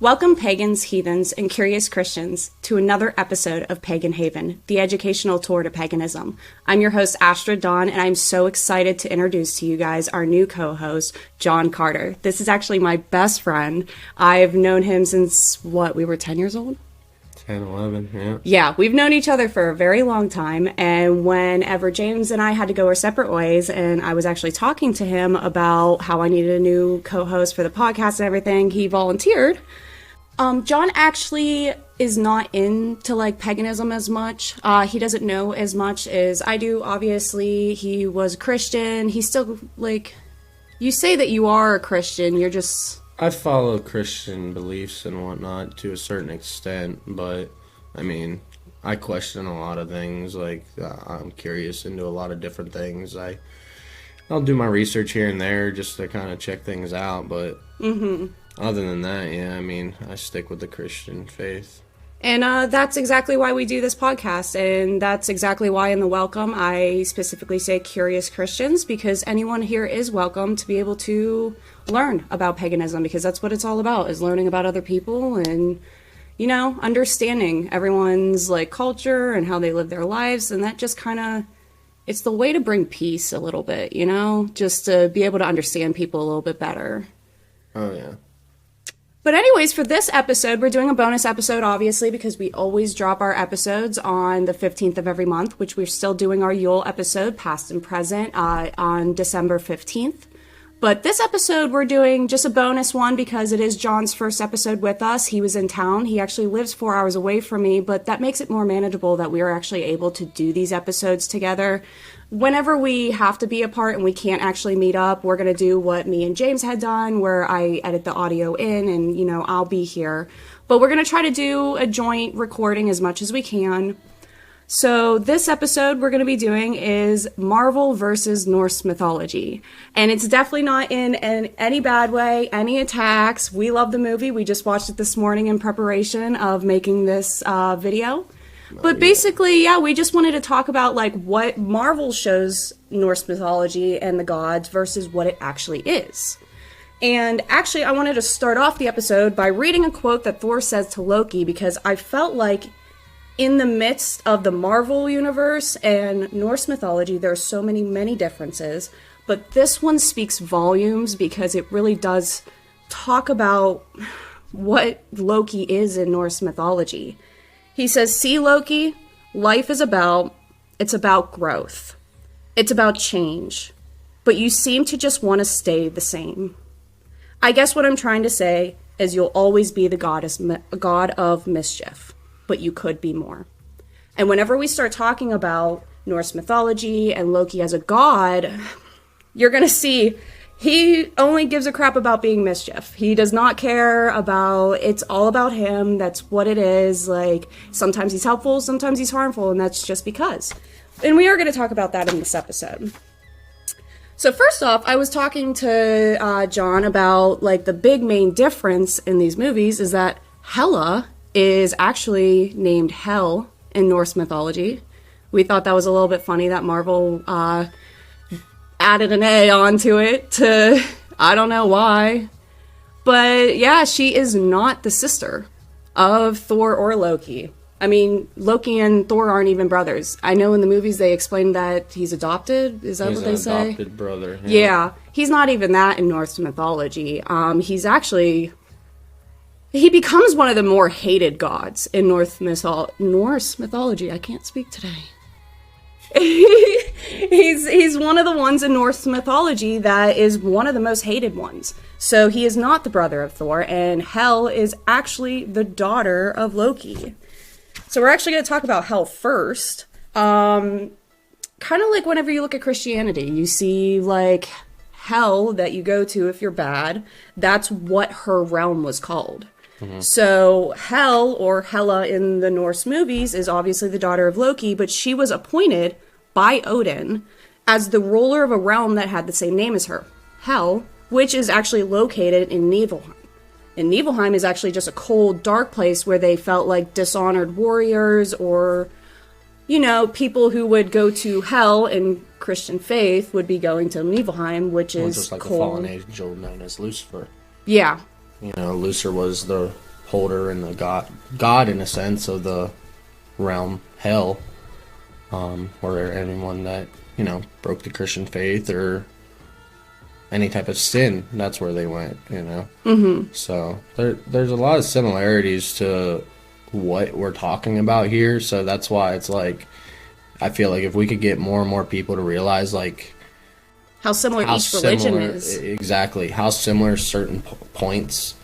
Welcome pagans, heathens, and curious Christians to another episode of Pagan Haven, the educational tour to paganism. I'm your host, Astrid Dawn, and I'm so excited to introduce to you guys our new co-host, John Carter. This is actually my best friend. I've known him since, we were 10 years old? 10, 11, yeah. Yeah, we've known each other for a very long time, and whenever James and I had to go our separate ways, and I was actually talking to him about how I needed a new co-host for the podcast and everything, he volunteered. John actually is not into, paganism as much. He doesn't know as much as I do, obviously. He was a Christian. He's still, you say that you are a Christian, you're just... I follow Christian beliefs and whatnot to a certain extent, but, I question a lot of things. I'm curious into a lot of different things. I'll do my research here and there just to kind of check things out, but other than that, I stick with the Christian faith. And that's exactly why we do this podcast, and that's exactly why in the welcome I specifically say curious Christians, because anyone here is welcome to be able to learn about paganism, because that's what it's all about, is learning about other people and, understanding everyone's, culture and how they live their lives, and that just kind of, it's the way to bring peace a little bit, just to be able to understand people a little bit better. Oh, yeah. But anyways, for this episode, we're doing a bonus episode, obviously, because we always drop our episodes on the 15th of every month, which we're still doing our Yule episode, past and present, on December 15th. But this episode, we're doing just a bonus one because it is John's first episode with us. He was in town. He actually lives 4 hours away from me, but that makes it more manageable that we are actually able to do these episodes together. Whenever we have to be apart and we can't actually meet up, we're going to do what me and James had done, where I edit the audio in and, I'll be here. But we're going to try to do a joint recording as much as we can. So this episode we're going to be doing is Marvel versus Norse Mythology. And it's definitely not in any bad way, any attacks. We love the movie. We just watched it this morning in preparation of making this video. But basically, we just wanted to talk about, what Marvel shows Norse mythology and the gods versus what it actually is. And actually, I wanted to start off the episode by reading a quote that Thor says to Loki, because I felt like in the midst of the Marvel universe and Norse mythology, there are so many differences. But this one speaks volumes because it really does talk about what Loki is in Norse mythology. He says, "See, Loki, life is it's about growth. It's about change. But you seem to just want to stay the same. I guess what I'm trying to say is you'll always be the god of mischief, but you could be more." And whenever we start talking about Norse mythology and Loki as a god, you're going to see he only gives a crap about being mischief. He does not care about, it's all about him. That's what it is. Sometimes he's helpful, sometimes he's harmful, and that's just because. And we are going to talk about that in this episode. So first off, I was talking to John about, the big main difference in these movies is that Hela is actually named Hel in Norse mythology. We thought that was a little bit funny that Marvel added an A onto it to, I don't know why. But yeah, she is not the sister of Thor or Loki. Loki and Thor aren't even brothers. I know in the movies they explained that he's adopted. Is that what they say? He's an adopted brother. Yeah. He's not even that in Norse mythology. He becomes one of the more hated gods in Norse mythology. I can't speak today. He's one of the ones in Norse mythology that is one of the most hated ones. So he is not the brother of Thor, and Hel is actually the daughter of Loki. So we're actually going to talk about Hel first. Kind of like whenever you look at Christianity, you see hell that you go to if you're bad. That's what her realm was called. So Hel, or Hela in the Norse movies, is obviously the daughter of Loki, but she was appointed by Odin as the ruler of a realm that had the same name as her, Hel, which is actually located in Niflheim. And Niflheim is actually just a cold, dark place where they felt like dishonored warriors or, people who would go to hell in Christian faith would be going to Niflheim, which is just like cold. a fallen angel known as Lucifer. Yeah. Lucifer was the holder and the god in a sense of the realm hell, where anyone that broke the Christian faith or any type of sin, that's where they went. So there's a lot of similarities to what we're talking about here. So that's why it's like, I feel like if we could get more and more people to realize like how similar each religion is. Exactly. How similar certain points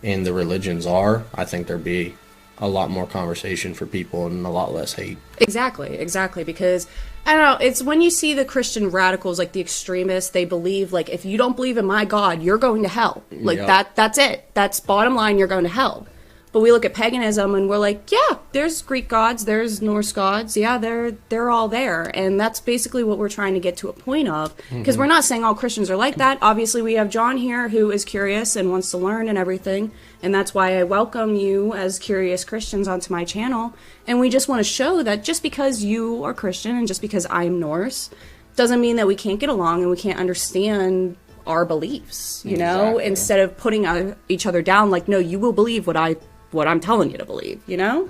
in the religions are. I think there'd be a lot more conversation for people and a lot less hate. Exactly. Because, I don't know, it's when you see the Christian radicals, like the extremists, they believe, like, if you don't believe in my God, you're going to hell. Like, that's it. That's bottom line, you're going to hell. But we look at paganism and we're like, yeah, there's Greek gods, there's Norse gods, yeah, they're all there. And that's basically what we're trying to get to a point of. Because we're not saying all Christians are like that. Obviously, we have John here who is curious and wants to learn and everything. And that's why I welcome you as curious Christians onto my channel. And we just want to show that just because you are Christian and just because I'm Norse doesn't mean that we can't get along and we can't understand our beliefs, Exactly. Instead of putting each other down like, no, you will believe what I'm telling you to believe, Yeah.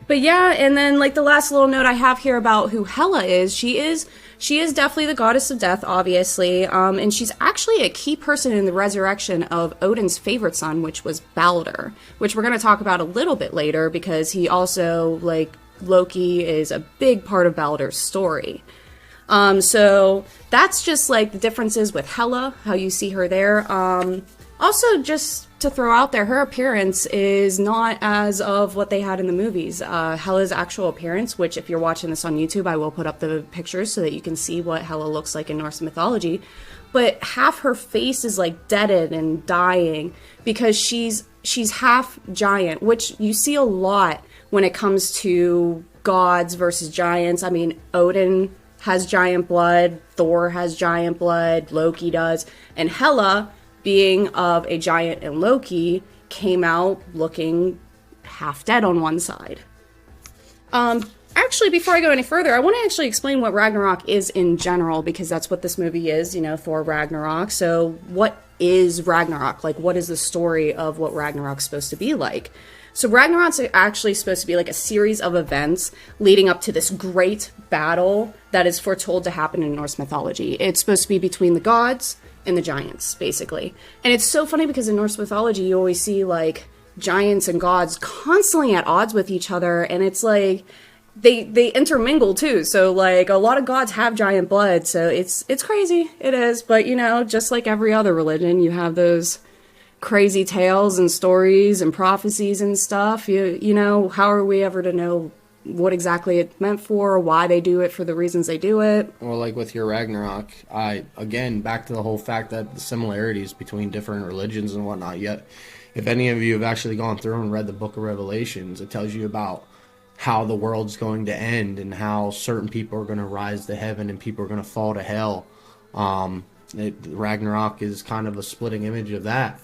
But yeah, and then like the last little note I have here about who Hela is, she is definitely the goddess of death, obviously, and she's actually a key person in the resurrection of Odin's favorite son, which was Balder, which we're going to talk about a little bit later because he also, like, Loki is a big part of Balder's story. So that's just like the differences with Hela, how you see her there. Also, just to throw out there, her appearance is not as of what they had in the movies. Hela's actual appearance, which if you're watching this on YouTube, I will put up the pictures so that you can see what Hela looks like in Norse mythology. But half her face is like deaded and dying because she's half giant, which you see a lot when it comes to gods versus giants. I mean, Odin has giant blood, Thor has giant blood, Loki does, and Hela, being of a giant and Loki, came out looking half dead on one side. Actually, before I go any further, I want to actually explain what Ragnarok is in general, because that's what this movie is, Thor Ragnarok. So what is Ragnarok? Like, what is the story of what Ragnarok's supposed to be like? So Ragnarok's actually supposed to be like a series of events leading up to this great battle that is foretold to happen in Norse mythology. It's supposed to be between the gods and the giants, basically. And it's so funny because in Norse mythology, you always see, like, giants and gods constantly at odds with each other, and it's like, they intermingle, too. So, like, a lot of gods have giant blood, so it's crazy. It is. But, just like every other religion, you have those crazy tales and stories and prophecies and stuff. How are we ever to know what exactly it's meant for, why they do it for the reasons they do it? Well, like with your Ragnarok, again, back to the whole fact that the similarities between different religions and whatnot, yet if any of you have actually gone through and read the book of Revelations, it tells you about how the world's going to end and how certain people are going to rise to heaven and people are going to fall to hell. Ragnarok is kind of a splitting image of that.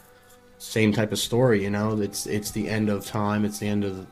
Same type of story, it's the end of time, it's the end of,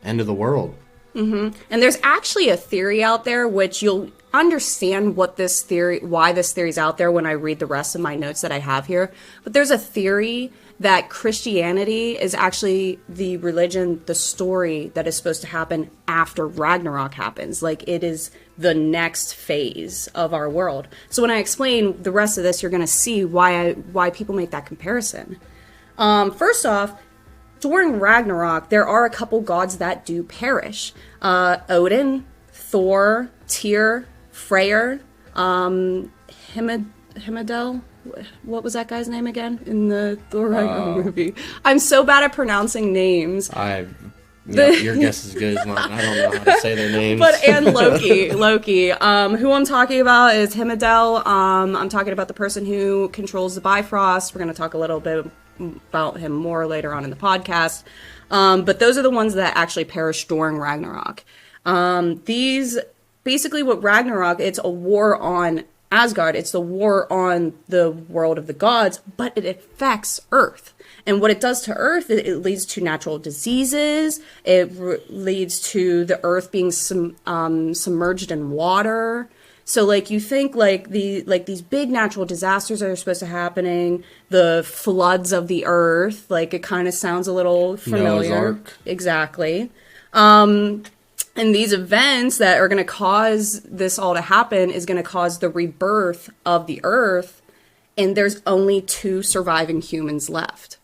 end of the world. And there's actually a theory out there, which you'll understand why this theory's out there when I read the rest of my notes that I have here. But there's a theory that Christianity is actually the religion, the story that is supposed to happen after Ragnarok happens. Like, it is the next phase of our world. So when I explain the rest of this, you're going to see why people make that comparison. First off, during Ragnarok, there are a couple gods that do perish. Odin, Thor, Tyr, Freyr, Himadel. What was that guy's name again in the Thor Ragnarok movie? I'm so bad at pronouncing names. Your guess is good as mine. I don't know how to say their names. And Loki. Who I'm talking about is Himadel. I'm talking about the person who controls the Bifrost. We're going to talk a little bit about him more later on in the podcast. But those are the ones that actually perish during Ragnarok. Basically what Ragnarok, it's a war on Asgard. It's the war on the world of the gods, but it affects Earth. And what it does to Earth, it leads to natural diseases. It leads to the Earth being submerged in water. So like you think like these big natural disasters that are supposed to happening, the floods of the earth, like it kind of sounds a little familiar. Noah's Ark. Exactly. And these events that are going to cause this all to happen is going to cause the rebirth of the earth, and there's only 2 surviving humans left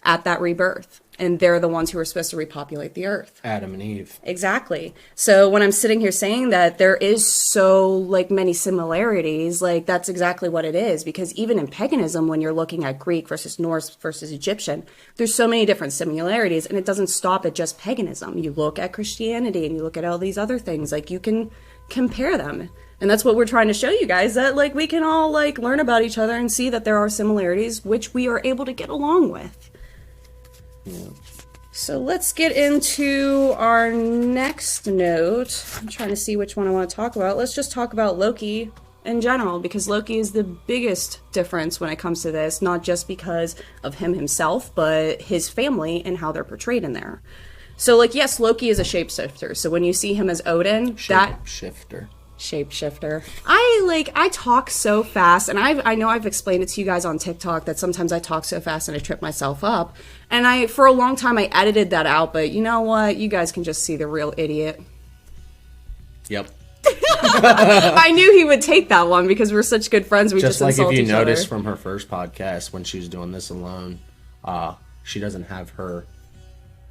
at that rebirth. And they're the ones who are supposed to repopulate the earth. Adam and Eve. Exactly. So when I'm sitting here saying that there is so like many similarities, like that's exactly what it is. Because even in paganism, when you're looking at Greek versus Norse versus Egyptian, there's so many different similarities, and it doesn't stop at just paganism. You look at Christianity and you look at all these other things, like you can compare them. And that's what we're trying to show you guys, that like we can all like learn about each other and see that there are similarities which we are able to get along with. Yeah. So let's get into our next note. I'm trying to see which one I want to talk about. Let's just talk about Loki in general, because Loki is the biggest difference when it comes to this, not just because of him himself, but his family and how they're portrayed in there. So like, yes, Loki is a shapeshifter. So when you see him as Odin, Shapeshifter. I talk so fast, and I know I've explained it to you guys on TikTok that sometimes I talk so fast and I trip myself up, and for a long time I edited that out, but you know what, you guys can just see the real idiot. Yep. I knew he would take that one because we're such good friends. We just like if you each noticed other. from her first podcast when she was doing this alone, she doesn't have her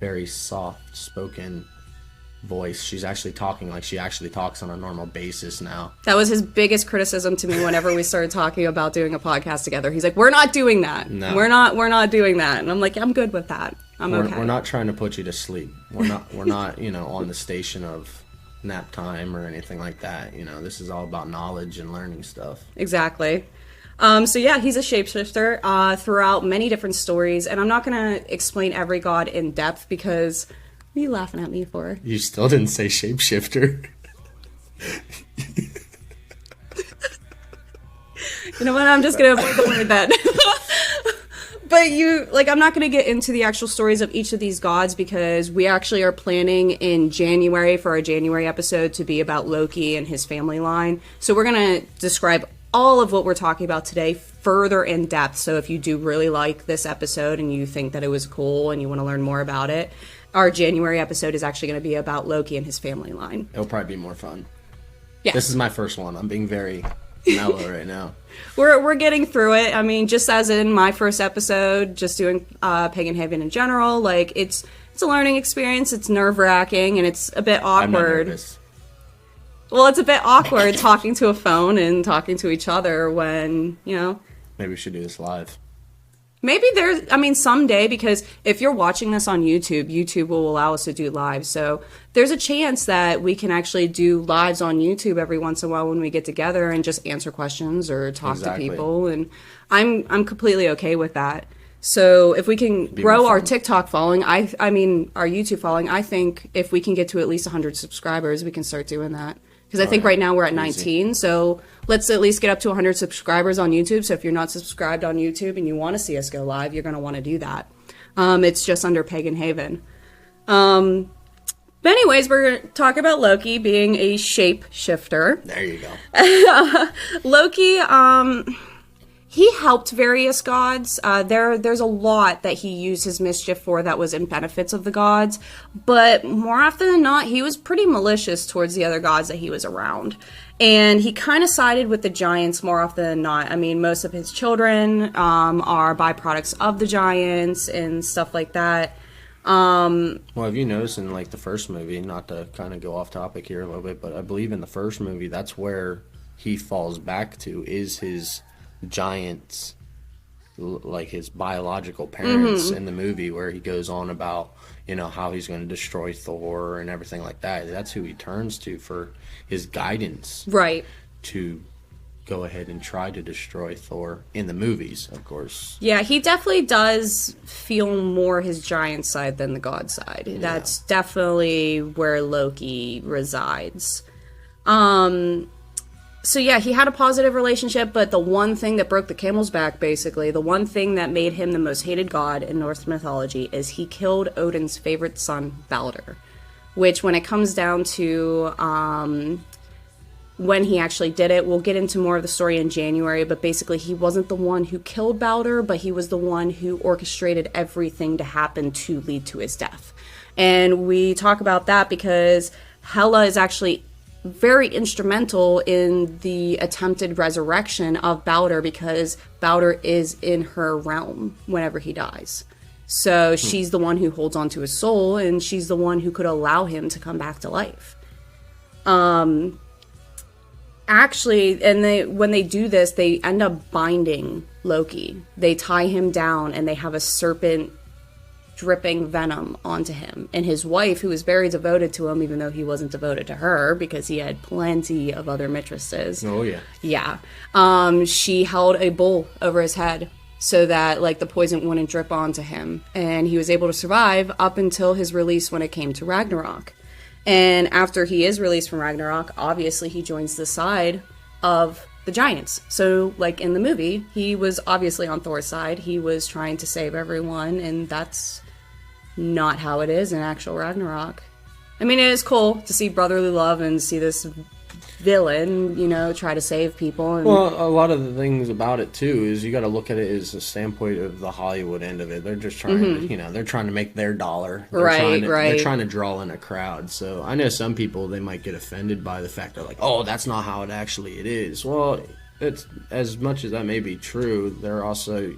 very soft spoken voice. She's actually talking like she actually talks on a normal basis now. That was his biggest criticism to me whenever we started talking about doing a podcast together. He's like, we're not doing that. No. We're not doing that. And I'm like, I'm good with that. Okay. We're not trying to put you to sleep. We're not, on the station of nap time or anything like that. This is all about knowledge and learning stuff. Exactly. So yeah, he's a shapeshifter throughout many different stories, and I'm not going to explain every god in depth because what are you laughing at me for? You still didn't say shapeshifter. You know what? I'm just going to avoid the word then. But I'm not going to get into the actual stories of each of these gods because we actually are planning in January for our January episode to be about Loki and his family line. So we're going to describe all of what we're talking about today further in depth. So if you do really like this episode and you think that it was cool and you want to learn more about it, our January episode is actually going to be about Loki and his family line. It'll probably be more fun. Yeah. This is my first one. I'm being very mellow right now. We're getting through it. I mean, just as in my first episode, just doing Pagan Haven in general, like it's a learning experience. It's nerve-wracking and it's a bit awkward. I'm not nervous. Well, it's a bit awkward talking to a phone and talking to each other when, Maybe we should do this live. Maybe someday, because if you're watching this on YouTube, YouTube will allow us to do live. So there's a chance that we can actually do lives on YouTube every once in a while when we get together and just answer questions or talk to people. And I'm completely okay with that. So if we can grow our TikTok following, I mean our YouTube following, I think if we can get to at least 100 subscribers, we can start doing that. Because I think right now we're at 19, so let's at least get up to 100 subscribers on YouTube. So if you're not subscribed on YouTube and you want to see us go live, you're going to want to do that. It's just under Pagan Haven. But anyways, we're going to talk about Loki being a shapeshifter. There you go. Loki, he helped various gods. There's a lot that he used his mischief for that was in benefits of the gods, but more often than not, he was pretty malicious towards the other gods that he was around. And he kind of sided with the giants more often than not. I mean, most of his children are byproducts of the giants and stuff like that. Well, have you noticed in the first movie, not to kind of go off topic here a little bit, but I believe in the first movie, that's where he falls back to, is his giants, like his biological parents in the movie, where he goes on about how he's going to destroy Thor and everything like that. That's who he turns to for his guidance, right, to go ahead and try to destroy Thor in the movies, of course. Yeah, he definitely does feel more his giant side than the god side. Yeah. That's definitely where Loki resides. So yeah, he had a positive relationship, but the one thing that broke the camel's back, basically, the one thing that made him the most hated god in Norse mythology is he killed Odin's favorite son, Balder. Which, when it comes down to when he actually did it. We'll get into more of the story in January, but basically he wasn't the one who killed Balder, but he was the one who orchestrated everything to happen to lead to his death. And we talk about that because Hela is actually very instrumental in the attempted resurrection of Balder, because Balder is in her realm whenever he dies. So she's the one who holds on to his soul, and she's the one who could allow him to come back to life. Actually, and when they do this, they end up binding Loki. They tie him down, and they have a serpent dripping venom onto him. And his wife, who was very devoted to him, even though he wasn't devoted to her, because he had plenty of other mistresses. Oh, yeah. Yeah. She held a bowl over his head so that, like, the poison wouldn't drip onto him. And he was able to survive up until his release when it came to Ragnarok. And after he is released from Ragnarok, obviously he joins the side of the giants. So, like in the movie, he was obviously on Thor's side. He was trying to save everyone, and that's not how it is in actual Ragnarok. I mean, it is cool to see brotherly love and see this villain, you know, try to save people. And well, a lot of the things about it too is you got to look at it as a standpoint of the Hollywood end of it. They're just trying to, you know, they're trying to make their dollar. They're trying to draw in a crowd. So I know some people, they might get offended by the fact they're like, oh, that's not how it actually it is. Well, it's, as much as that may be true, they're also,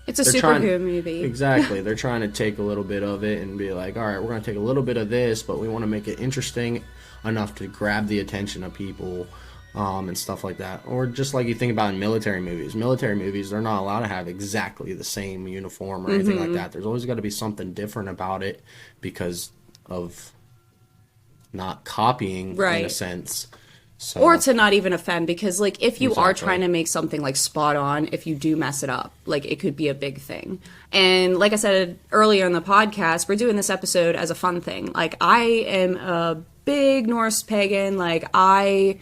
it's a superhero movie. Exactly. They're trying to take a little bit of it and be like, all right, we're going to take a little bit of this, but we want to make it interesting enough to grab the attention of people, and stuff like that. Or just like you think about in military movies. Military movies, they're not allowed to have exactly the same uniform or anything like that. There's always got to be something different about it because of not copying, in a sense. So, or to not even offend, because, like, if you are trying to make something, like, spot on, if you do mess it up, like, it could be a big thing. And like I said earlier in the podcast, we're doing this episode as a fun thing. Like, I am a big Norse pagan. Like, I,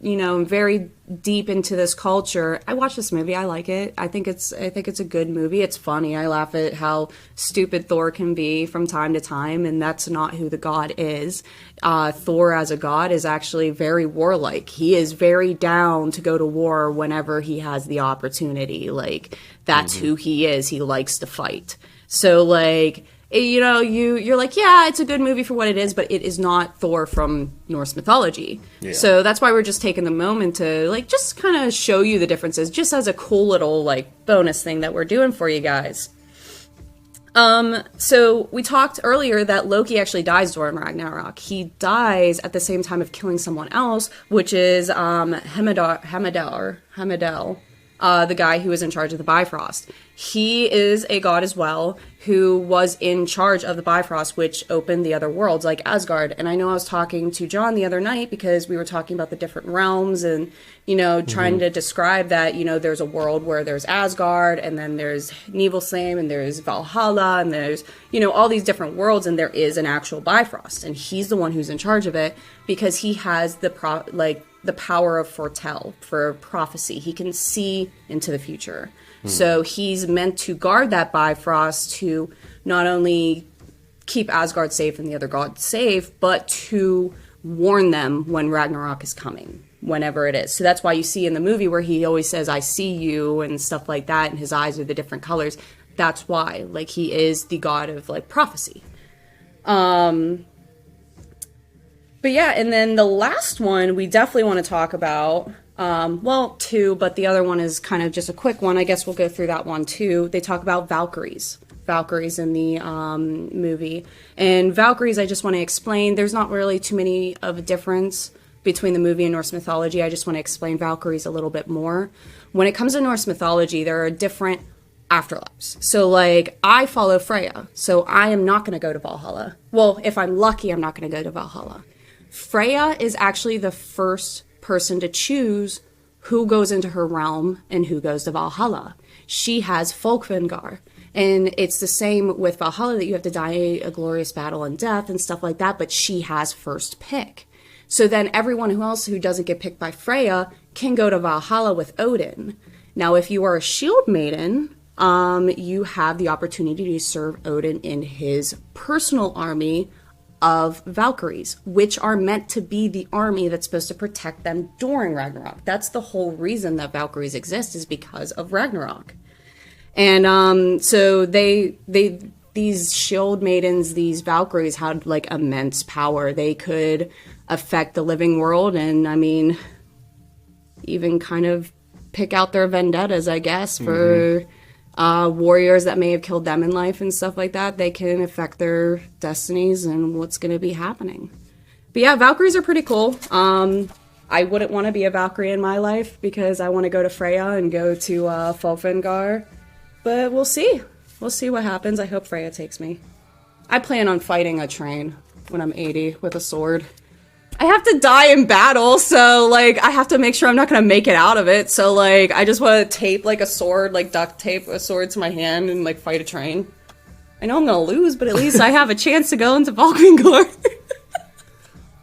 you know, am very deep into this culture. I watch this movie. I like it. I think it's a good movie. It's funny. I laugh at how stupid Thor can be from time to time, and that's not who the god is. Thor as a god is actually very warlike. He is very down to go to war whenever he has the opportunity. Like, that's who he is. He likes to fight. So, like, you know, you're like, yeah, it's a good movie for what it is, but it is not Thor from Norse mythology. Yeah. So that's why we're just taking the moment to, like, just kind of show you the differences, just as a cool little, like, bonus thing that we're doing for you guys. So we talked earlier that Loki actually dies during Ragnarok. He dies at the same time of killing someone else, which is Heimdall, the guy who was in charge of the Bifrost. He is a god as well, who was in charge of the Bifrost, which opened the other worlds, like Asgard. And I know I was talking to John the other night because we were talking about the different realms and, you know, trying to describe that, you know, there's a world where there's Asgard, and then there's Niflheim, and there's Valhalla, and there's, you know, all these different worlds, and there is an actual Bifrost. And he's the one who's in charge of it because he has the power of foretell, for prophecy. He can see into the future. So he's meant to guard that Bifrost to not only keep Asgard safe and the other gods safe, but to warn them when Ragnarok is coming, whenever it is. So that's why you see in the movie where he always says, I see you, and stuff like that, and his eyes are the different colors. That's why. Like, he is the god of, like, prophecy. But yeah, and then the last one we definitely want to talk about, well, two, but the other one is kind of just a quick one. I guess we'll go through that one too. They talk about Valkyries in the movie. And Valkyries, I just want to explain, there's not really too many of a difference between the movie and Norse mythology. I just want to explain Valkyries a little bit more. When it comes to Norse mythology, there are different afterlives. So, like, I follow Freya, so I am not going to go to Valhalla. Well, if I'm lucky, I'm not going to go to Valhalla. Freya is actually the first person to choose who goes into her realm and who goes to Valhalla. She has Folkvingar. And it's the same with Valhalla, that you have to die a glorious battle and death and stuff like that, but she has first pick. So then everyone else who doesn't get picked by Freya can go to Valhalla with Odin. Now, if you are a shield maiden, you have the opportunity to serve Odin in his personal army of Valkyries, which are meant to be the army that's supposed to protect them during Ragnarok. That's the whole reason that Valkyries exist, is because of Ragnarok. And so these shield maidens, these Valkyries, had like immense power. They could affect the living world, and I mean, even kind of pick out their vendettas, I guess, for warriors that may have killed them in life and stuff like that. They can affect their destinies and what's going to be happening. But yeah, Valkyries are pretty cool. I wouldn't want to be a Valkyrie in my life because I want to go to Freya and go to Folfengar. But we'll see. We'll see what happens. I hope Freya takes me. I plan on fighting a train when I'm 80 with a sword. I have to die in battle, so, like, I have to make sure I'm not gonna make it out of it. So, like, I just want to tape, like, a sword, like, duct tape a sword to my hand and, like, fight a train. I know I'm gonna lose, but at least I have a chance to go into Valkvingar.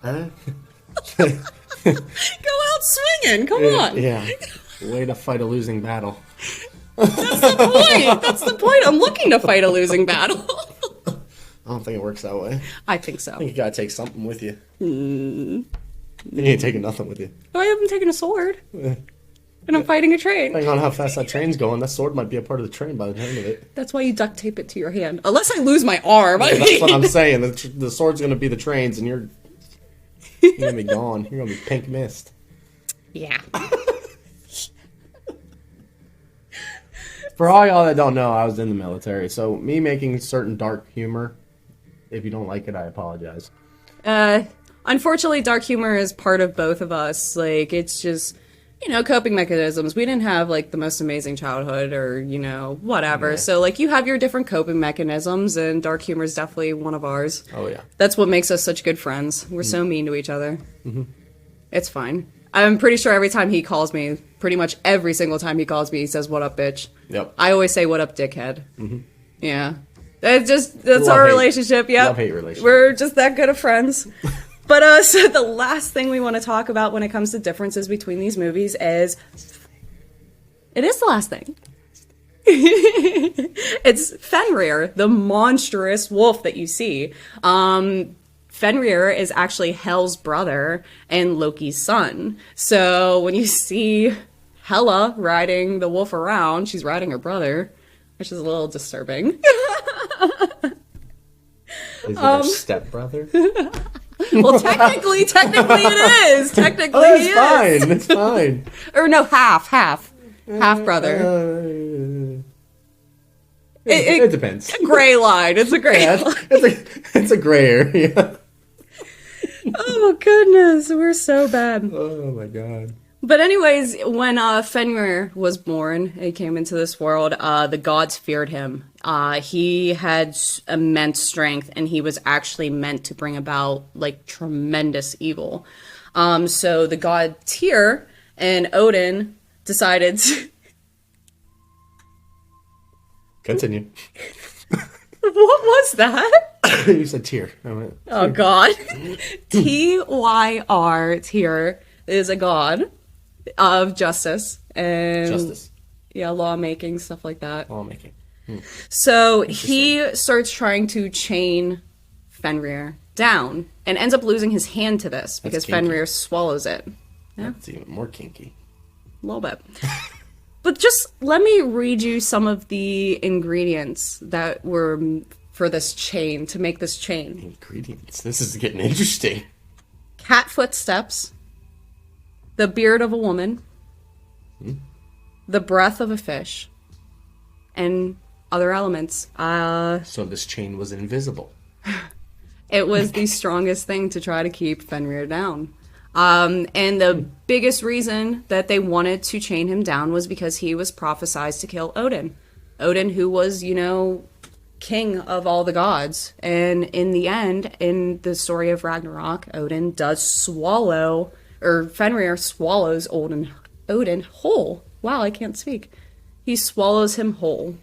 Go out swinging, come on. Yeah, way to fight a losing battle. That's the point. That's the point. I'm looking to fight a losing battle. I don't think it works that way. I think so. I think you gotta take something with you. You ain't taking nothing with you. I haven't taken a sword. And I'm fighting a train. Depending on how fast that train's going, that sword might be a part of the train by the time of it. That's why you duct tape it to your hand. Unless I lose my arm. Yeah, that's what I'm saying. The sword's gonna be the trains, and you're gonna be gone. You're gonna be pink mist. Yeah. For all y'all that don't know, I was in the military, so me making certain dark humor, if you don't like it, I apologize. Unfortunately, dark humor is part of both of us. Like, it's just, you know, coping mechanisms. We didn't have, like, the most amazing childhood or, you know, whatever. Yeah. So, like, you have your different coping mechanisms, and dark humor is definitely one of ours. Oh, yeah. That's what makes us such good friends. We're so mean to each other. It's fine. I'm pretty sure every time he calls me, pretty much every single time he calls me, he says, "What up, bitch?" Yep. I always say, "What up, dickhead?" Yeah. That's our relationship. Yep. Love-hate relationship. We're just that good of friends. But so the last thing we want to talk about when it comes to differences between these movies is... It is the last thing. It's Fenrir, the monstrous wolf that you see. Fenrir is actually Hel's brother and Loki's son. So when you see Hela riding the wolf around, she's riding her brother, which is a little disturbing. Is it her stepbrother? Well, technically it is. Technically, it's fine. It's fine. Or no, half brother. It depends. It's a gray line. It's a gray line. It's a gray area. Oh goodness, we're so bad. Oh my god. But anyways, when Fenrir was born, he came into this world, the gods feared him. He had immense strength, and he was actually meant to bring about, like, tremendous evil. So the god Tyr and Odin decided to... Continue. What was that? You said Tyr. Oh god. Tyr, Tyr, is a god of justice and lawmaking, stuff like that. Lawmaking. So he starts trying to chain Fenrir down and ends up losing his hand to this because Fenrir swallows it. Yeah? That's even more kinky. A little bit. But just let me read you some of the ingredients that were for this chain, to make this chain. Ingredients? This is getting interesting. Cat footsteps. The beard of a woman, the breath of a fish, and other elements. So this chain was invisible. It was the strongest thing to try to keep Fenrir down. And the biggest reason that they wanted to chain him down was because he was prophesized to kill Odin. Odin, who was, you know, king of all the gods. And in the end, in the story of Ragnarok, Odin does swallow... or Fenrir swallows Odin whole. Wow, I can't speak. He swallows him whole.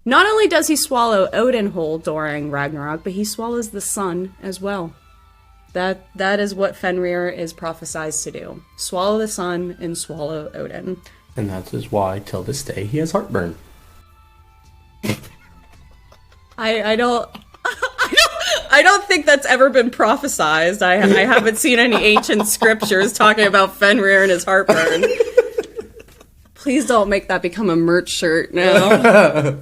Not only does he swallow Odin whole during Ragnarok, but he swallows the sun as well. That is what Fenrir is prophesized to do. Swallow the sun and swallow Odin. And that is why, till this day, he has heartburn. I don't... I don't think that's ever been prophesized. I haven't seen any ancient scriptures talking about Fenrir and his heartburn. Please don't make that become a merch shirt now.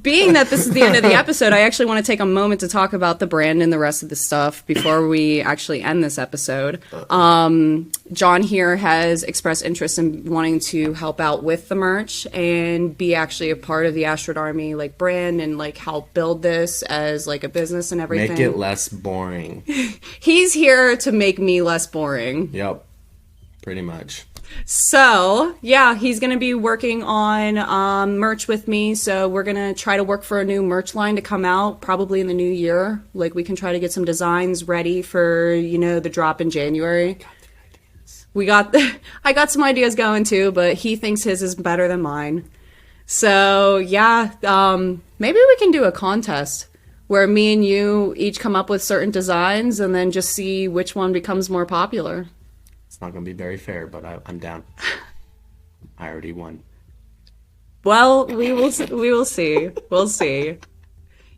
Being that this is the end of the episode, I actually want to take a moment to talk about the brand and the rest of the stuff before we actually end this episode. John here has expressed interest in wanting to help out with the merch and be actually a part of the Astrid Army like brand and like help build this as like a business and everything. Make it less boring. He's here to make me less boring. Yep. Pretty much. So, yeah, he's going to be working on merch with me. So we're going to try to work for a new merch line to come out probably in the new year. Like, we can try to get some designs ready for, you know, the drop in January. I got some ideas going too, but he thinks his is better than mine. So, yeah, maybe we can do a contest where me and you each come up with certain designs and then just see which one becomes more popular. It's not going to be very fair, but I'm down. I already won. Well, we will see. We'll see.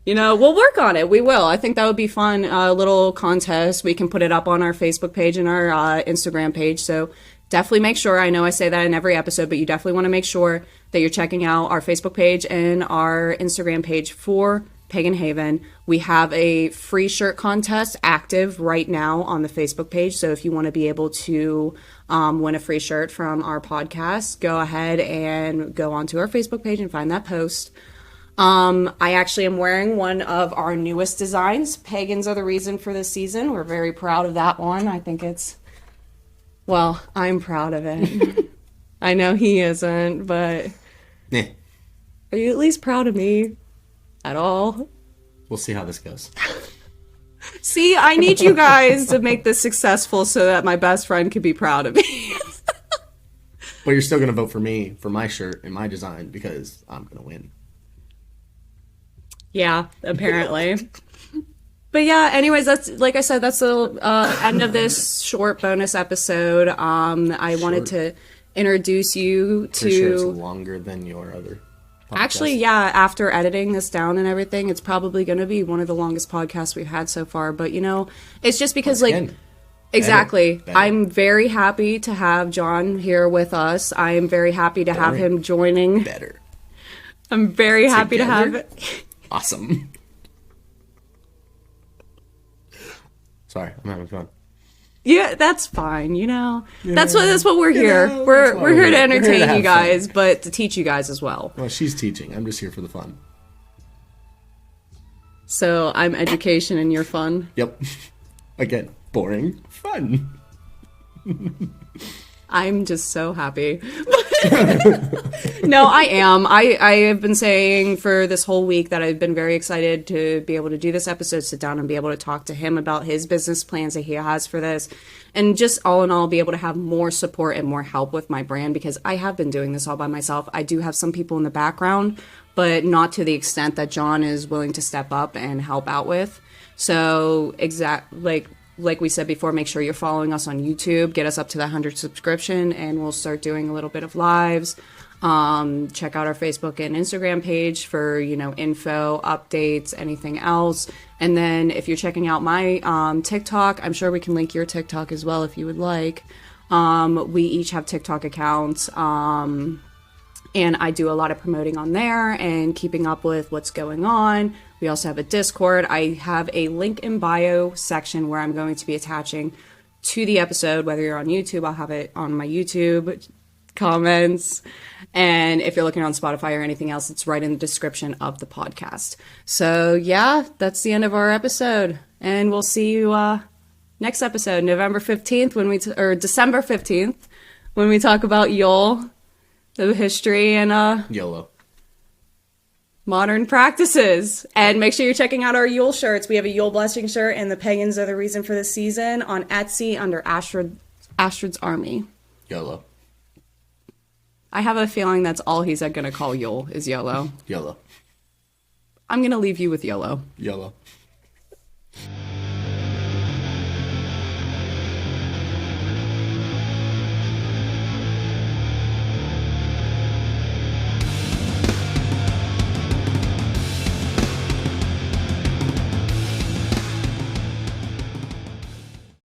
You know, we'll work on it. We will. I think that would be fun. A little contest. We can put it up on our Facebook page and our Instagram page. So definitely make sure. I know I say that in every episode, but you definitely want to make sure that you're checking out our Facebook page and our Instagram page for Pagan Haven. We have a free shirt contest active right now on the Facebook page. So if you want to be able to win a free shirt from our podcast, go ahead and go onto our Facebook page and find that post. I actually am wearing one of our newest designs. Pagans are the reason for this season. We're very proud of that one. I think well, I'm proud of it. I know he isn't, but are you at least proud of me? At all? We'll see how this goes. See, I need you guys to make this successful so that my best friend can be proud of me. But you're still going to vote for me for my shirt and my design because I'm going to win. Yeah, apparently. But yeah, anyways, that's like I said, that's the end of this short bonus episode. I wanted to introduce you to... Pretty sure it's longer than your other... Actually, yeah, after editing this down and everything, it's probably going to be one of the longest podcasts we've had so far. But, you know, it's just because, exactly. Better. I'm very happy to have John here with us. I am very happy to have him joining. Better. I'm very happy to have... Awesome. Sorry, I'm having fun. Yeah, that's fine. You know, that's what we're here. We're here to entertain you guys, but to teach you guys as well. Well, she's teaching. I'm just here for the fun. So I'm education and you're fun. Yep. Again, boring, fun. I'm just so happy. No, I am. I have been saying for this whole week that I've been very excited to be able to do this episode, sit down and be able to talk to him about his business plans that he has for this. And just all in all, be able to have more support and more help with my brand because I have been doing this all by myself. I do have some people in the background, but not to the extent that John is willing to step up and help out with. So like we said before, make sure you're following us on YouTube, get us up to that 100 subscription, and we'll start doing a little bit of lives. Check out our Facebook and Instagram page for, you know, info, updates, anything else. And then if you're checking out my TikTok, I'm sure we can link your TikTok as well if you would like. We each have TikTok accounts. And I do a lot of promoting on there and keeping up with what's going on. We also have a Discord. I have a link in bio section where I'm going to be attaching to the episode. Whether you're on YouTube, I'll have it on my YouTube comments. And if you're looking on Spotify or anything else, it's right in the description of the podcast. So yeah, that's the end of our episode. And we'll see you next episode, November 15th, or December 15th, when we talk about Yule, the history and YOLO. Modern practices. And make sure you're checking out our Yule shirts. We have a Yule blessing shirt and the Pagans are the reason for the season on Etsy under Astrid's Army. YOLO. I have a feeling that's all he's going to call Yule is YOLO. YOLO. I'm going to leave you with YOLO. YOLO.